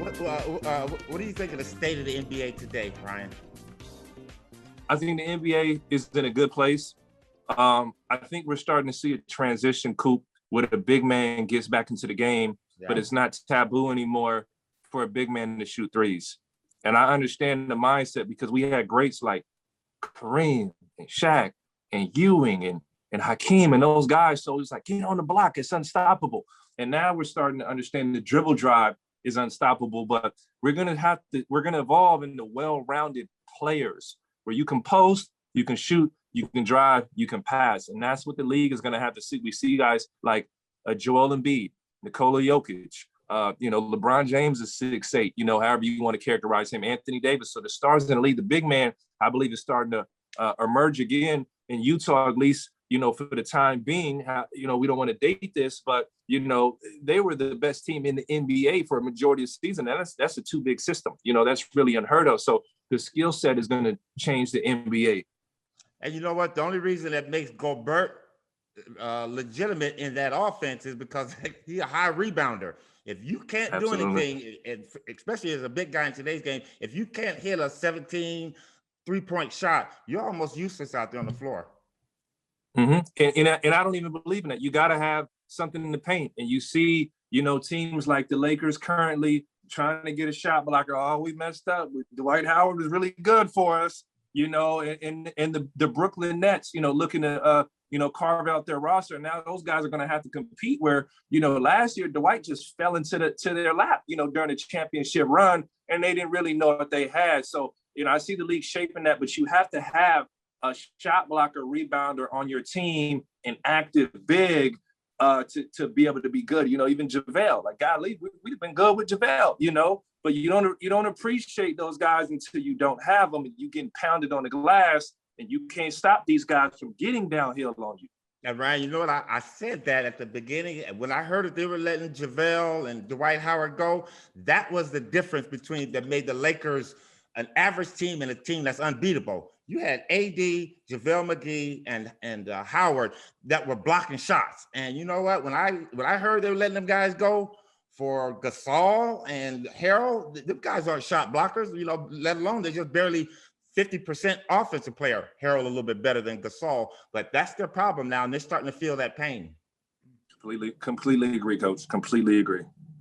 What do you think of the state of the NBA today, Brian? I think the NBA is in a good place. I think we're starting to see a transition, Coop, where a big man gets back into the game, but it's not taboo anymore for a big man to shoot threes. And I understand the mindset because we had greats like Kareem and Shaq and Ewing and Hakeem and those guys. So it's like, get on the block, it's unstoppable. And now we're starting to understand the dribble drive is unstoppable, but we're gonna evolve into well-rounded players where you can post, you can shoot, you can drive, you can pass. And that's what the league is gonna have to see. We see guys like Joel Embiid, Nikola Jokic, LeBron James is 6'8", however you want to characterize him, Anthony Davis. So the stars in the league, the big man, I believe is starting to emerge again in Utah, at least, for the time being. We don't want to date this, but, they were the best team in the NBA for a majority of the season. And that's a too big system. That's really unheard of. So the skill set is going to change the NBA. And you know what? The only reason that makes Gobert legitimate in that offense is because he's a high rebounder. If you can't do anything, and especially as a big guy in today's game, if you can't hit a 17 3-point shot, you're almost useless out there on the floor. Mm-hmm. And I don't even believe in that. You got to have something in the paint. And you see, teams like the Lakers currently trying to get a shot blocker. Oh, we messed up. Dwight Howard was really good for us, and the Brooklyn Nets, looking to carve out their roster. Now those guys are going to have to compete where, last year Dwight just fell into their lap, during the championship run, and they didn't really know what they had. So, I see the league shaping that, but you have to have a shot blocker, rebounder on your team, an active big to be able to be good. Even JaVale, like, golly, we've been good with JaVale, but you don't appreciate those guys until you don't have them, and you getting pounded on the glass, and you can't stop these guys from getting downhill on you. And Ryan, you know what? I said that at the beginning. When I heard that they were letting JaVale and Dwight Howard go, that was the difference that made the Lakers an average team and a team that's unbeatable. You had AD, JaVale McGee, and Howard that were blocking shots. And you know what? When I heard they were letting them guys go for Gasol and Harrell, them guys aren't shot blockers, let alone they're just barely 50% offensive player. Harrell a little bit better than Gasol, but that's their problem now, and they're starting to feel that pain. Completely agree, Coach. Completely agree.